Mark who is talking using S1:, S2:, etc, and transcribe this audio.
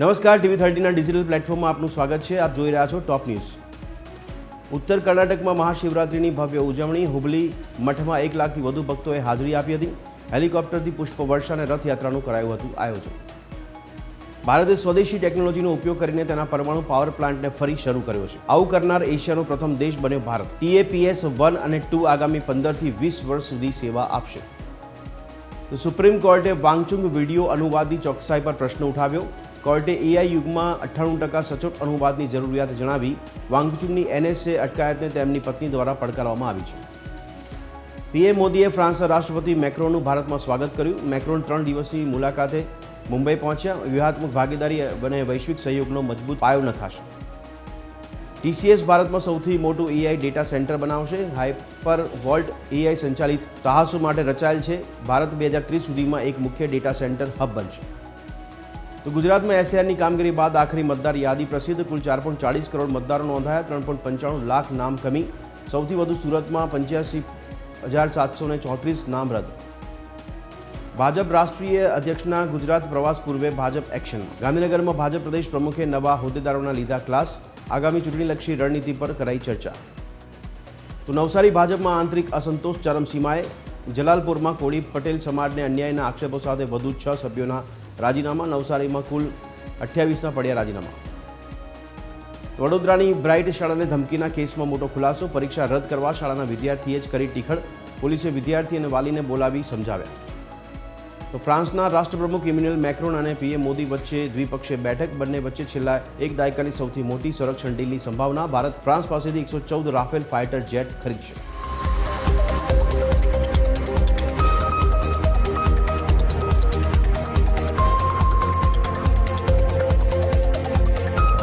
S1: નમસ્કાર, TV30ના ડિજિટલ પ્લેટફોર્મમાં આપનું સ્વાગત છે. આપ જોઈ રહ્યા છો ટોપ ન્યૂઝ. ઉત્તર કર્ણાટકમાં મહાશિવરાત્રિની ભવ્ય ઉજવણી. હુબલી મઠમાં 1 લાખથી વધુ ભક્તોએ હાજરી આપી હતી. હેલિકોપ્ટરથી પુષ્પવર્ષા અને રથયાત્રાનું કરાયું હતું આયોજન. ભારતે સ્વદેશી ટેકનોલોજીનો ઉપયોગ કરીને તેના પરમાણુ પાવર પ્લાન્ટને ફરી શરૂ કર્યો છે. આવું કરનાર એશિયાનો પ્રથમ દેશ બન્યો ભારત. TAPS-1 અને 2 આગામી 15થી 20 વર્ષ સુધી સેવા આપશે. તો સુપ્રીમ કોર્ટે વાંગચુંગ વિડીયો અનુવાદની ચોકસાઈ પર પ્રશ્ન ઉઠાવ્યો. કોર્ટે AI યુગમાં 98% સચોટ અનુવાદની જરૂરિયાત જણાવી વાંગચુંગની NSA અટકાયતને તેમની પત્ની દ્વારા પડકારવામાં આવી છે. PM મોદીએ ફ્રાન્સના રાષ્ટ્રપતિ મેક્રોનનું ભારતમાં સ્વાગત કર્યું. મેક્રોન 3 દિવસીય મુલાકાતે મુંબઈ પહોંચ્યા. વ્યૂહાત્મક ભાગીદારી અને વૈશ્વિક સહયોગનો મજબૂત પાયો નખાશે. TCS ભારતમાં સૌથી મોટું AI ડેટા સેન્ટર બનાવશે. હાઇપર વોલ્ટ AI સંચાલિત સાહસો માટે રચાયેલ છે. ભારત 2030 સુધીમાં એક મુખ્ય ડેટા સેન્ટર હબ બનશે. તો ગુજરાતમાં SARની કામગીરી બાદ આખરી મતદાર યાદી પ્રસિદ્ધ. કુલ 4.40 કરોડ મતદારો નોંધાયા. 3.95 લાખ નામ કમી. સૌથી વધુ સુરતમાં 85,734 નામ રદ. ભાજપ રાષ્ટ્રીય અધ્યક્ષના ગુજરાત પ્રવાસ પૂર્વે ભાજપ એક્શનમાં. ગાંધીનગરમાં ભાજપ પ્રદેશ પ્રમુખે નવા હોદ્દેદારોના લીધા ક્લાસ. આગામી ચૂંટણીલક્ષી રણનીતિ પર કરાઈ ચર્ચા. તો નવસારી ભાજપમાં આંતરિક અસંતોષ ચરમસીમાએ. જલાલપુરમાં કોળી પટેલ સમાજને અન્યાયના આક્ષેપો સાથે વધુ 6 સભ્યોના રાજીનામા. નવસારીમાં કુલ 28ના પડ્યા રાજીનામા. વડોદરાની બ્રાઇટ શાળાને ધમકીના કેસમાં મોટો ખુલાસો. પરીક્ષા રદ કરવા શાળાના વિદ્યાર્થીએ જ કરી ટીખળ. પોલીસે વિદ્યાર્થી અને વાલીને બોલાવી સમજાવ્યા. તો ફ્રાન્સના રાષ્ટ્રપ્રમુખ ઇમેન્યુએલ મેક્રોન અને PM મોદી વચ્ચે દ્વિપક્ષીય બેઠક. બંને વચ્ચે છેલ્લા એક દાયકાની સૌથી મોટી સંરક્ષણ ડીલની સંભાવના. ભારત ફ્રાન્સ પાસેથી 114 રાફેલ ફાઇટર જેટ ખરીદશે.